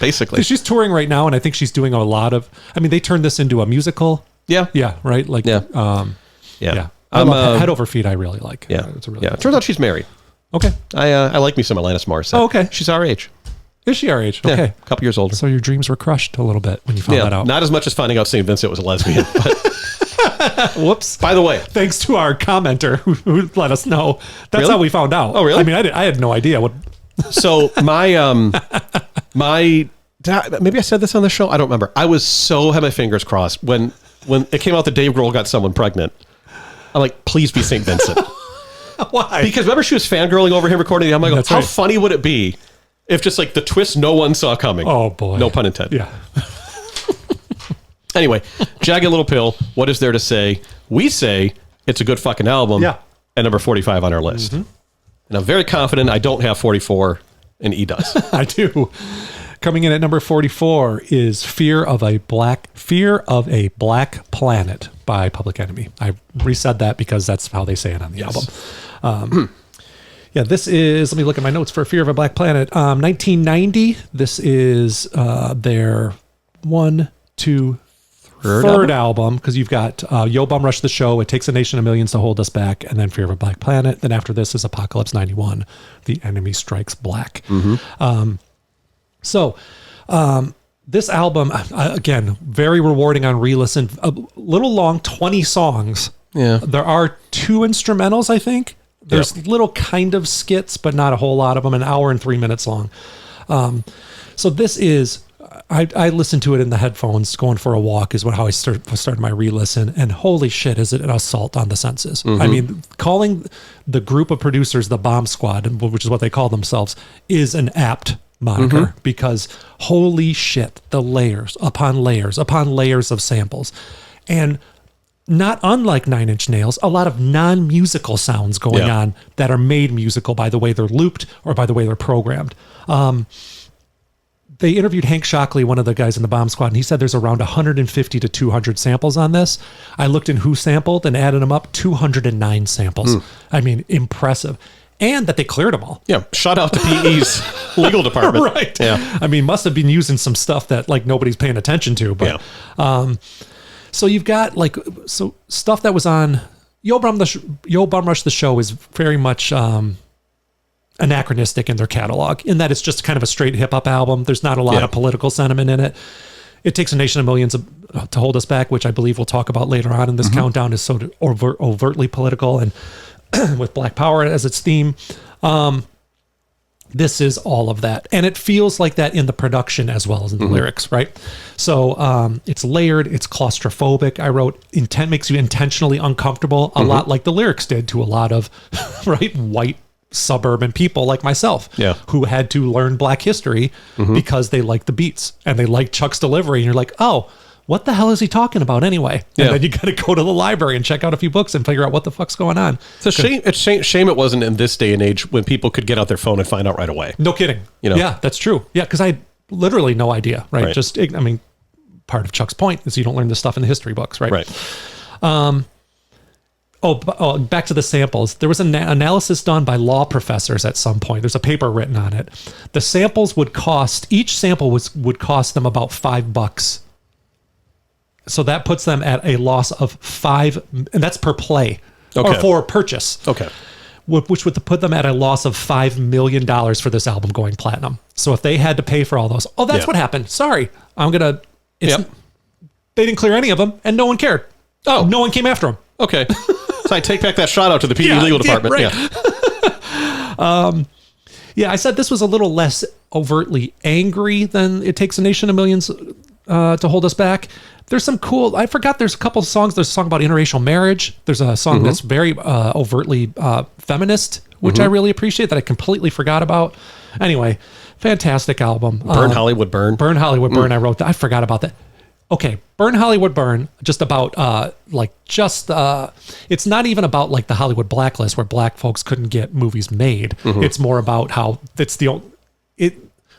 Basically. She's touring right now, and I think she's doing a lot of... I mean, they turned this into a musical. Yeah. Yeah, right? Like, yeah. I love Head Over Feet, I really like. Yeah. It's a really It turns out she's married. Okay. I like me some Alanis Morissette. Oh, okay. She's our age. Is she our age? Okay. A couple years older. So your dreams were crushed a little bit when you found that out. Not as much as finding out St. Vincent was a lesbian, but... Whoops. By the way. Thanks to our commenter who let us know. That's Really? how we found out. Oh, really? I mean, I had no idea what... So my maybe I said this on the show. I don't remember. I was had my fingers crossed when it came out that Dave Grohl got someone pregnant. I'm like, please be St. Vincent. Why? Because remember she was fangirling over him recording the album. I go, That's how right. funny would it be if just like the twist no one saw coming? Oh, boy. No pun intended. Yeah. Anyway, Jagged Little Pill, what is there to say? We say it's a good fucking album. Yeah. At number 45 on our list. And I'm very confident I don't have 44, and E does. I do. Coming in at number 44 is Fear of a Black Planet by Public Enemy. I resaid that because that's how they say it on the album. Yeah, this is, let me look at my notes for Fear of a Black Planet. 1990. This is their third album, because you've got Yo Bum Rush the Show, It Takes a Nation of Millions to Hold Us Back, and then Fear of a Black Planet. Then after this is Apocalypse 91, The Enemy Strikes Black. This album, again, very rewarding on re-listen. A little long, 20 songs. Yeah. There are 2 instrumentals, I think. There's little kind of skits, but not a whole lot of them, an hour and 3 minutes long. So this is... I listened to it in the headphones going for a walk is how I started my re-listen, and holy shit, is it an assault on the senses. I mean, calling the group of producers the Bomb Squad, which is what they call themselves, is an apt moniker, because holy shit, the layers upon layers upon layers of samples. And not unlike Nine Inch Nails, a lot of non-musical sounds going on that are made musical by the way they're looped or by the way they're programmed. They interviewed Hank Shockley, one of the guys in the Bomb Squad, and he said there's around 150 to 200 samples on this. I looked in who sampled and added them up, 209 samples. I mean, impressive. And that they cleared them all. Yeah, shout out to PE's legal department. Right. Yeah. I mean, must have been using some stuff that like nobody's paying attention to. But so you've got stuff that was on Yo Bum Rush the Show is very much anachronistic in their catalog, in that it's just kind of a straight hip-hop album. There's not a lot of political sentiment in it. It Takes a Nation of Millions to Hold Us Back, which I believe we'll talk about later on in this countdown, is so overtly political and with Black Power as its theme. This is all of that. And it feels like that in the production as well as in the lyrics, right? So it's layered, it's claustrophobic. I wrote, intent makes you intentionally uncomfortable, a lot like the lyrics did to a lot of white suburban people like myself, who had to learn Black history because they like the beats and they like Chuck's delivery. And you're like, oh, what the hell is he talking about anyway? And then you got to go to the library and check out a few books and figure out what the fuck's going on. It's a shame. It's shame it wasn't in this day and age when people could get out their phone and find out right away. No kidding. Yeah, that's true. Yeah, because I had literally no idea, right? Just, I mean, part of Chuck's point is you don't learn this stuff in the history books, right? Right. Back to the samples. There was an analysis done by law professors at some point. There's a paper written on it. The samples would cost, each sample would cost them about $5. So that puts them at a loss of $5, and that's per play, or for purchase. Okay. Which would put them at a loss of $5 million for this album going platinum. So if they had to pay for all those, that's what happened. Sorry, they didn't clear any of them, and no one cared. Oh, no one came after them. Okay. So I take back that shout out to the PE legal department. Right. I said this was a little less overtly angry than It Takes a Nation of Millions to Hold Us Back. There's some cool, I forgot, there's a couple of songs. There's a song about interracial marriage. There's a song that's very overtly feminist, which I really appreciate, that I completely forgot about. Anyway, fantastic album. Burn Hollywood Burn. Burn Hollywood Burn. I wrote that. I forgot about that. Okay, Burn Hollywood Burn, just about, it's not even about like the Hollywood blacklist where black folks couldn't get movies made. It's more about how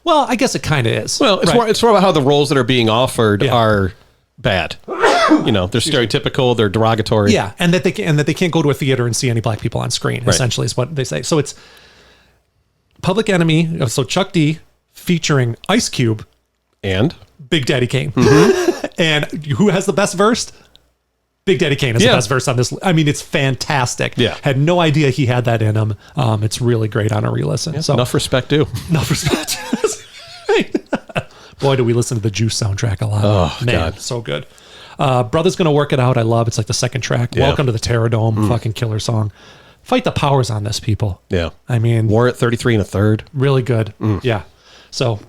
well, I guess it kind of is. Well, it's more about how the roles that are being offered are bad. They're stereotypical, they're derogatory. Yeah, and that they can't go to a theater and see any black people on screen, essentially is what they say. So it's Public Enemy, so Chuck D featuring Ice Cube and Big Daddy Kane. And who has the best verse? Big Daddy Kane is the best verse on this. I mean, it's fantastic. Yeah. Had no idea he had that in him. It's really great on a re-listen. Yeah, so enough respect, too. Enough respect. Boy, do we listen to the Juice soundtrack a lot. Oh, man, God. So good. Brother's Gonna Work It Out. I love. It's like the second track. Yeah. Welcome to the Terror Dome. Fucking killer song. Fight the powers on this, people. Yeah. I mean, War at 33 1/3. Really good. Yeah. So,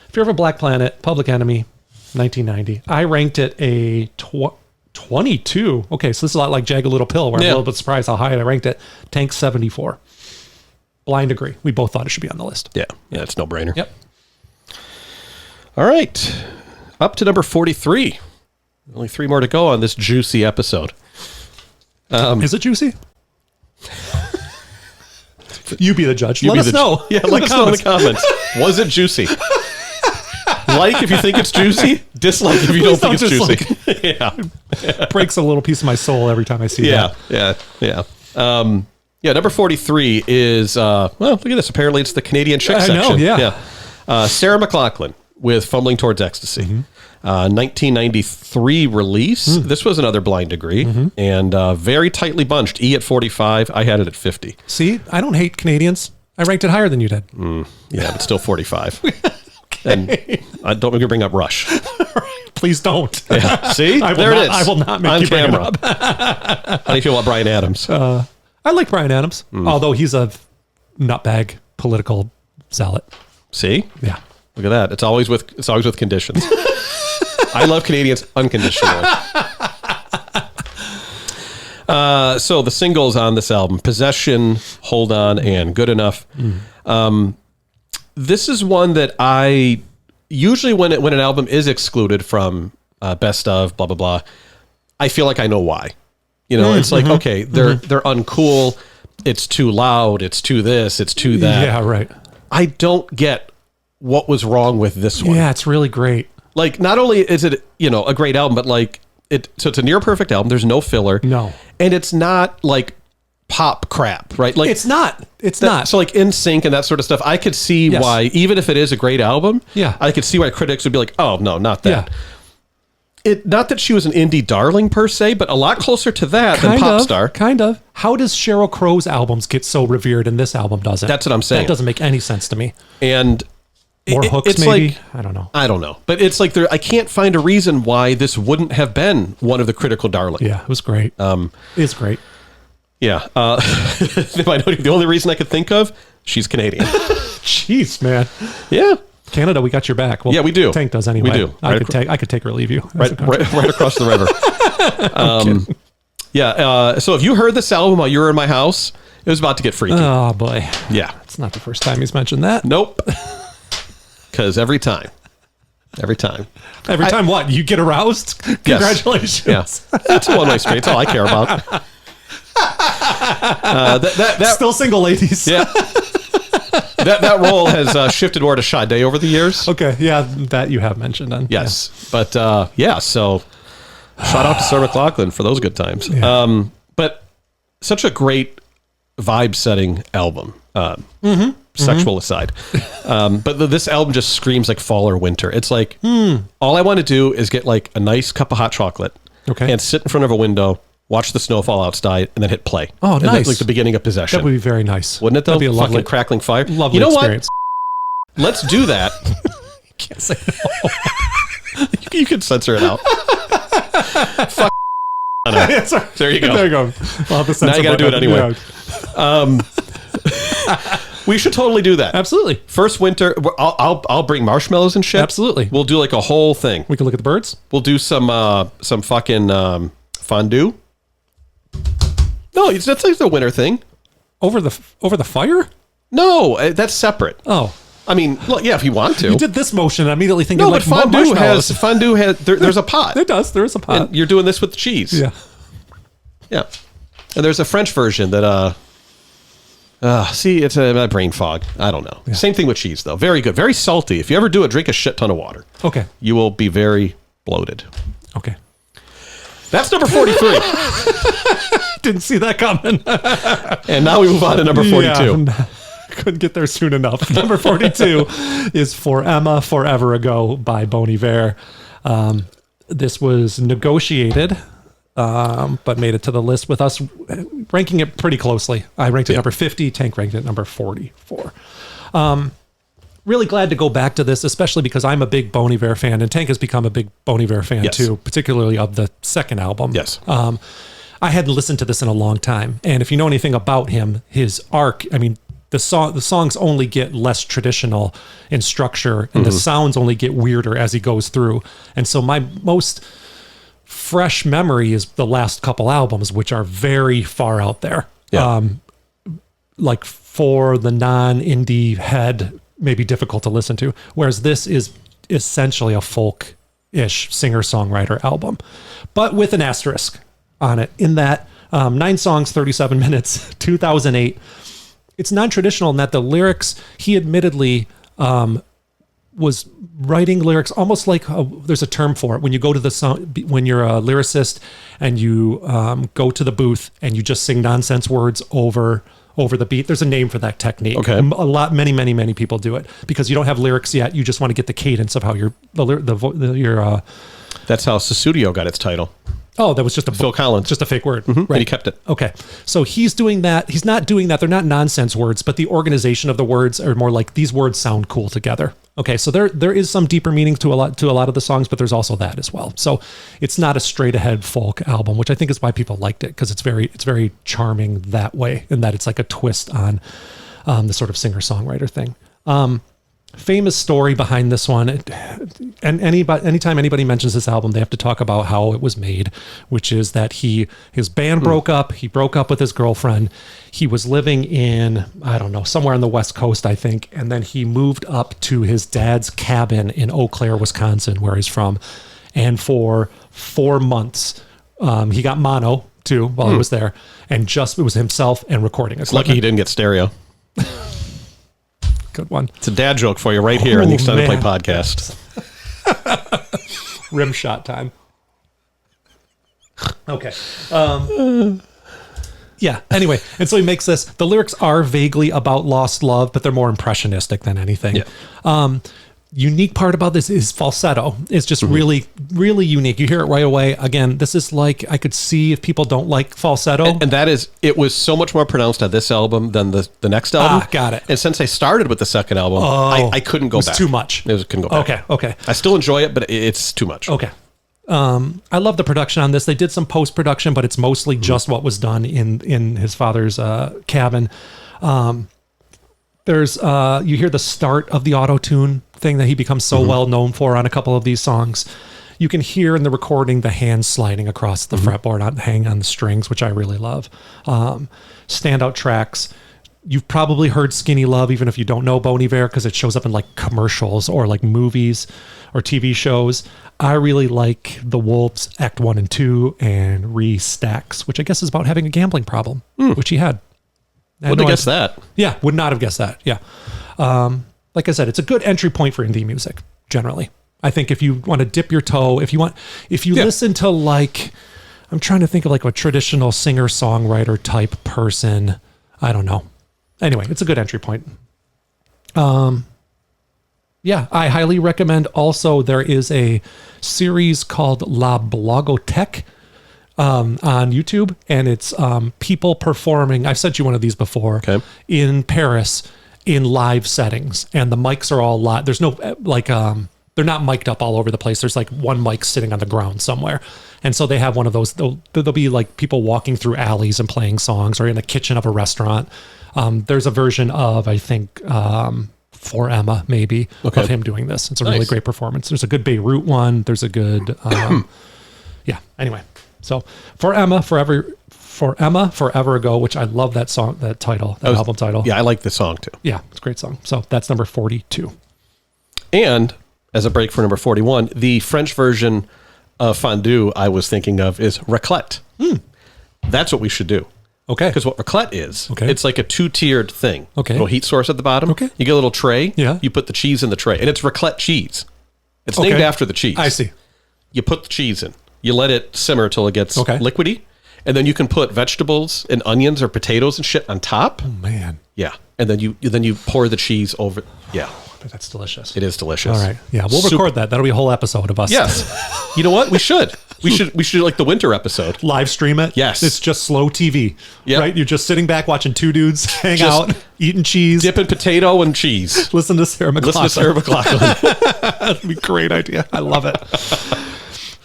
Fear of a Black Planet, Public Enemy, 1990. I ranked it a 22. Okay, so this is a lot like Jagged Little Pill, where I'm a little bit surprised how high I ranked it. Tank 74. Blind agree. We both thought it should be on the list. Yeah, it's no brainer. Yep. All right, up to number 43. Only 3 more to go on this juicy episode. Is it juicy? You be the judge. Let us know. Yeah, let us know in the comments. Was it juicy? Like if you think it's juicy. Dislike if you don't think it's juicy. Yeah. Breaks a little piece of my soul every time I see that. Yeah. Number 43 is, look at this. Apparently it's the Canadian chick section. I know, yeah. Sarah McLachlan with Fumbling Towards Ecstasy. 1993 release. This was another Blind Degree, and very tightly bunched. E at 45. I had it at 50. See, I don't hate Canadians. I ranked it higher than you did. Yeah, but still 45. And don't make me bring up Rush. Please don't. Yeah. See? There it is. I will not make on you bring camera. it up. How do you feel about Bryan Adams? I like Bryan Adams, although he's a nutbag political zealot. See? Yeah. Look at that. It's always with conditions. I love Canadians unconditionally. So the singles on this album: Possession, Hold On, and Good Enough. This is one that I usually, when an album is excluded from best of blah blah blah, I feel like I know why. It's like, okay, they're uncool. It's too loud. It's too this. It's too that. Yeah, right. I don't get what was wrong with this one. Yeah, it's really great. Like, not only is it, a great album, but like so it's a near perfect album. There's no filler. No. And it's not like pop crap, right? Like it's not. It's not. So like In Sync and that sort of stuff, I could see why, even if it is a great album, I could see why critics would be like, oh no, not that. Yeah. Not that she was an indie darling per se, but a lot closer to that than pop star. Kind of. How does Sheryl Crow's albums get so revered and this album doesn't? That's what I'm saying. That doesn't make any sense to me. And more hooks, it's maybe? Like, I don't know. I don't know. But it's like I can't find a reason why this wouldn't have been one of the critical darlings. Yeah, it was great. It's great. Yeah. The only reason I could think of, she's Canadian. Jeez, man. Yeah. Canada, we got your back. Well, yeah, we do. Tank does anyway. We do. I could take or leave you. Right across the river. So if you heard this album while you were in my house, it was about to get freaky. Oh, boy. Yeah. It's not the first time he's mentioned that. Nope. Because every time what? You get aroused? Congratulations. Yes. Yeah. That's a one-way street. That's all I care about. Still single, ladies. Yeah. That role has shifted more to Sade over the years. Okay. Yeah, that you have mentioned then. Yes. Yeah. But so shout out to Sarah McLachlan for those good times. Yeah. But such a great vibe-setting album. Sexual aside. But this album just screams like fall or winter. It's like, all I want to do is get like a nice cup of hot chocolate and sit in front of a window, watch the snowfall outside, and then hit play. Oh, and nice. that's like the beginning of Possession. That would be very nice. Wouldn't it though? That'd be a lovely, fucking crackling fire. Lovely experience. What? Let's do that. You can't say no. You can censor it out. Fuck. There you go. There you go. We'll have the now you got to do it anyway. We should totally do that. Absolutely. First winter, I'll bring marshmallows and shit. Absolutely. We'll do like a whole thing. We can look at the birds. We'll do some fucking fondue. No, that's like the winter thing. Over the fire? No, that's separate. Oh. I mean, look, yeah, if you want to. You did this motion, I'm immediately thinking no, like but fondue has there's a pot. It does. There is a pot. And you're doing this with cheese. Yeah. Yeah. And there's a French version that see, it's a brain fog. I don't know. Yeah. Same thing with cheese, though. Very good. Very salty. If you ever do it, drink a shit ton of water. Okay. You will be very bloated. Okay. That's number 43. Didn't see that coming. And now we move on to number 42. Yeah, couldn't get there soon enough. Number 42 is For Emma Forever Ago by Bon Iver. This was negotiated, but made it to the list with us ranking it pretty closely. I ranked it number 50. Tank ranked it number 44. Really glad to go back to this, especially because I'm a big Bon Iver fan, and Tank has become a big Bon Iver fan too, particularly of the second album. Yes. I hadn't listened to this in a long time, and if you know anything about him, his arc, I mean, the songs only get less traditional in structure, and the sounds only get weirder as he goes through. And so my most fresh memory is the last couple albums, which are very far out there. Yeah. Like for the non-indie head, maybe difficult to listen to. Whereas this is essentially a folk-ish singer-songwriter album, but with an asterisk on it in that 9 songs, 37 minutes, 2008. It's non-traditional in that the lyrics, he admittedly was writing lyrics almost like there's a term for it when you go to the song, when you're a lyricist and you go to the booth and you just sing nonsense words over the beat. There's a name for that technique. Okay. Many people do it because you don't have lyrics yet. You just want to get the cadence of how your That's how Sussudio got its title. Oh, that was just Phil Collins. just a fake word. Mm-hmm. Right. And he kept it. Okay. So he's doing that. He's not doing that. They're not nonsense words, but the organization of the words are more like these words sound cool together. Okay. So there is some deeper meaning to a lot of the songs, but there's also that as well. So it's not a straight ahead folk album, which I think is why people liked it, because it's very charming that way, in that it's like a twist on the sort of singer-songwriter thing. Famous story behind this one, and anytime anybody mentions this album, they have to talk about how it was made, which is that his band broke up. He broke up with his girlfriend. He was living in, I don't know, somewhere on the West Coast, I think, and then he moved up to his dad's cabin in Eau Claire, Wisconsin, where he's from, and for 4 months, he got mono too while he was there, and it was himself and recording. It's lucky he didn't get stereo. Good one. It's a dad joke for you right here on the Extended Play podcast. Rim shot time. Okay. Yeah. Anyway, and so he makes this. The lyrics are vaguely about lost love, but they're more impressionistic than anything. Yeah. Unique part about this is falsetto. It's just really, really unique. You hear it right away. Again, this is like, I could see if people don't like falsetto. And that is, it was so much more pronounced on this album than the next album. Got it. And since I started with the second album, I couldn't go back. It was too much. Couldn't go back. Okay. I still enjoy it, but it's too much. Okay. I love the production on this. They did some post-production, but it's mostly just what was done in his father's cabin. There's you hear the start of the auto-tune thing that he becomes so well known for on a couple of these songs. You can hear in the recording the hands sliding across the fretboard, hang on the strings, which I really love. Standout tracks. You've probably heard Skinny Love, even if you don't know Bon Iver, because it shows up in like commercials or like movies or TV shows. I really like The Wolves, Act 1 and 2, and Re-Stacks, which I guess is about having a gambling problem, which he had. Wouldn't have guessed that. Yeah, would not have guessed that. Yeah. Like I said, it's a good entry point for indie music, generally. I think if you want to dip your toe, if you listen to like, I'm trying to think of like a traditional singer-songwriter type person. I don't know. Anyway, it's a good entry point. Yeah, I highly recommend. Also, there is a series called La Blogothèque on YouTube, and it's people performing. I've sent you one of these before. Okay. In Paris in live settings, and the mics are all live. There's no like they're not mic'd up all over the place. There's like one mic sitting on the ground somewhere, and so they have one of those. There'll be like people walking through alleys and playing songs, or in the kitchen of a restaurant. There's a version of, I think, For Emma, maybe, of him doing this. It's a really great performance. There's a good Beirut one. There's a good, yeah. Anyway, so For Emma, Forever Ago, which I love that song, that title, album title. Yeah, I like this song too. Yeah, it's a great song. So that's number 42. And as a break for number 41, the French version of Fondue I was thinking of is raclette. That's what we should do. Okay. Because what raclette is, it's like a 2-tiered thing. Okay. Little heat source at the bottom. Okay. You get a little tray. Yeah. You put the cheese in the tray. And it's raclette cheese. It's named after the cheese. I see. You put the cheese in. You let it simmer till it gets liquidy. And then you can put vegetables and onions or potatoes and shit on top. Oh, man. Yeah. And then you pour the cheese over. Yeah. That's delicious. It is delicious. All right. Yeah, we'll record that. That'll be a whole episode of us. Yes. You know what? We should. We should do like the winter episode. Live stream it. Yes. It's just slow TV. Yep. Right? You're just sitting back watching two dudes hang out, eating cheese. Dipping potato and cheese. Listen to Sarah McLachlan. That'd be a great idea. I love it.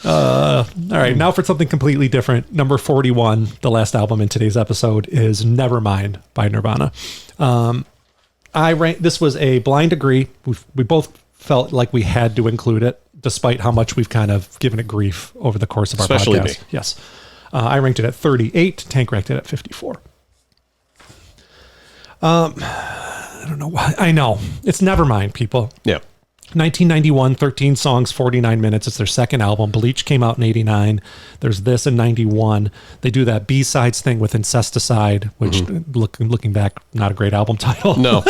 All right. Now for something completely different. Number 41, the last album in today's episode, is Nevermind by Nirvana. This was a blind agree. We both felt like we had to include it, despite how much we've kind of given it grief over the course of our Especially podcast. me. Yes. I ranked it at 38. Tank ranked it at 54. I don't know why. I know. It's Nevermind, people. Yeah. 1991, 13 songs, 49 minutes. It's their second album. Bleach came out in 89. There's this in 91. They do that B-sides thing with Incesticide, which, looking back, not a great album title. No.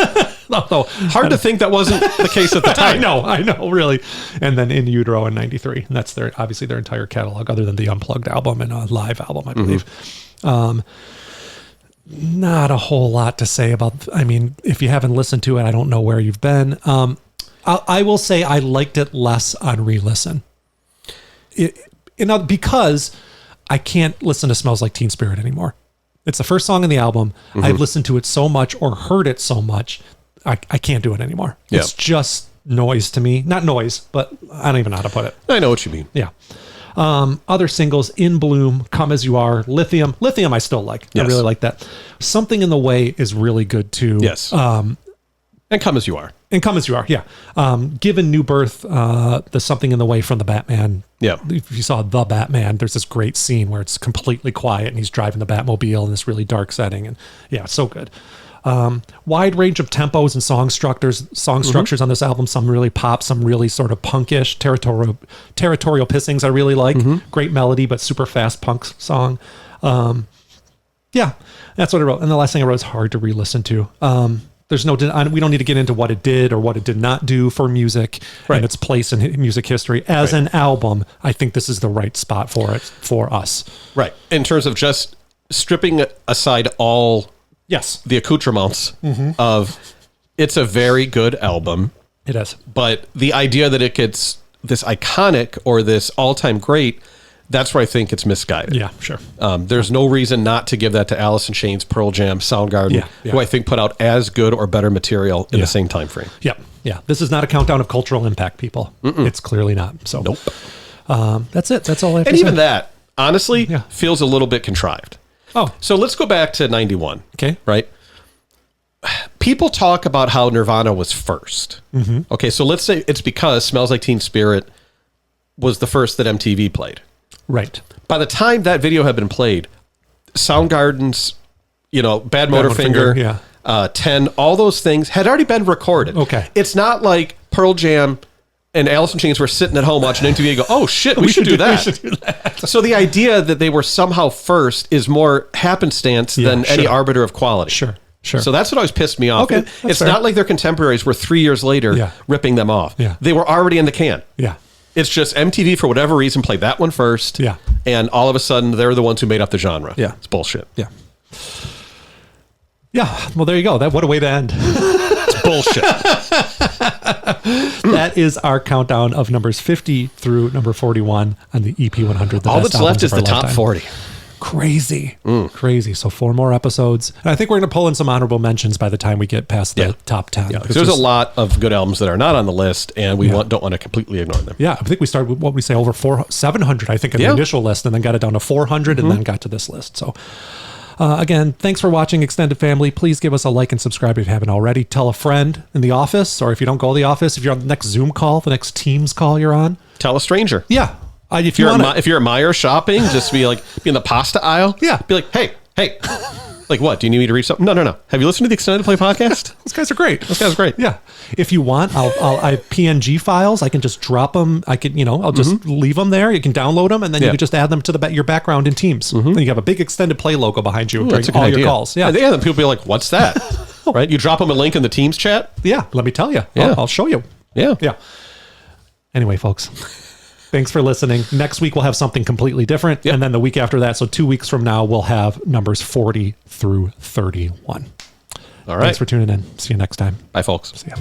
Although, Hard to think that wasn't the case at the time. I know, really. And then In Utero in 93. And that's obviously their entire catalog, other than the Unplugged album and a live album, I believe. Not a whole lot to say about, I mean, if you haven't listened to it, I don't know where you've been. I will say I liked it less on re-listen. Because I can't listen to Smells Like Teen Spirit anymore. It's the first song in the album. I've listened to it so much or heard it so much, I can't do it anymore. Yeah. It's just noise to me. Not noise, but I don't even know how to put it. I know what you mean. Yeah. Other singles, In Bloom, Come As You Are, Lithium. Lithium I still like. Yes. I really like that. Something in the Way is really good too. Yes. And Come As You Are. And Come As You Are, yeah. Given New Birth, the Something in the Way from the Batman. Yeah. If you saw The Batman, there's this great scene where it's completely quiet and he's driving the Batmobile in this really dark setting. And yeah, it's so good. Wide range of tempos and song structures on this album. Some really pop, some really sort of punkish. Territorial Pissings I really like. Great melody, but super fast punk song. Yeah, that's what I wrote. And the last thing I wrote is hard to re-listen to. We don't need to get into what it did or what it did not do for music and its place in music history. As an album, I think this is the right spot for it, for us. Right. In terms of just stripping aside all the accoutrements of, it's a very good album. It is. But the idea that it gets this iconic or this all-time great, that's where I think it's misguided. Yeah, sure. There's no reason not to give that to Alice in Chains, Pearl Jam, Soundgarden, who I think put out as good or better material in the same time frame. Yeah, yeah. This is not a countdown of cultural impact, people. It's clearly not. So, nope. That's it. That's all I have to and say. even that, honestly, feels a little bit contrived. Oh. So let's go back to 91. Okay. Right? People talk about how Nirvana was first. Okay, so let's say it's because Smells Like Teen Spirit was the first that MTV played. Right. By the time that video had been played, Soundgarden's, Bad Motorfinger, 10, all those things had already been recorded. Okay. It's not like Pearl Jam and Alice in Chains were sitting at home watching MTV and go, oh shit, we should do that. We should do that. So the idea that they were somehow first is more happenstance than any arbiter of quality. Sure. So that's what always pissed me off. Okay, It's not like their contemporaries were 3 years later ripping them off. Yeah. They were already in the can. Yeah. It's just MTV, for whatever reason, played that one first. Yeah. And all of a sudden, they're the ones who made up the genre. Yeah. It's bullshit. Yeah. Yeah. Well, there you go. What a way to end. It's bullshit. That is our countdown of numbers 50 through number 41 on the EP 100. All that's left is the top 40. Crazy. Crazy. So 4 more episodes. And I think we're going to pull in some honorable mentions by the time we get past the top 10. Yeah, there's a lot of good albums that are not on the list, and we don't want to completely ignore them. Yeah, I think we started with what we say over 700, I think, in the initial list, and then got it down to 400, and then got to this list. So again, thanks for watching, Extended Family. Please give us a like and subscribe if you haven't already. Tell a friend in the office, or if you don't go to the office, if you're on the next Zoom call, the next Teams call you're on. Tell a stranger. Yeah. If you're at Meijer shopping, just be in the pasta aisle. Yeah. Be like, hey. Like what? Do you need me to read something? No. Have you listened to the Extended Play podcast? Those guys are great. Yeah. If you want, I have PNG files. I can just drop them. I can, I'll just leave them there. You can download them, and then you can just add them to your background in Teams. And you have a big Extended Play logo behind you during all your calls. Yeah. Then people be like, what's that? Right? You drop them a link in the Teams chat. Yeah. Let me tell you. Yeah. I'll show you. Yeah. Yeah. Anyway, folks. Thanks for listening. Next week, we'll have something completely different. And then the week after that, so 2 weeks from now, we'll have numbers 40 through 31. All right. Thanks for tuning in. See you next time. Bye, folks. See ya.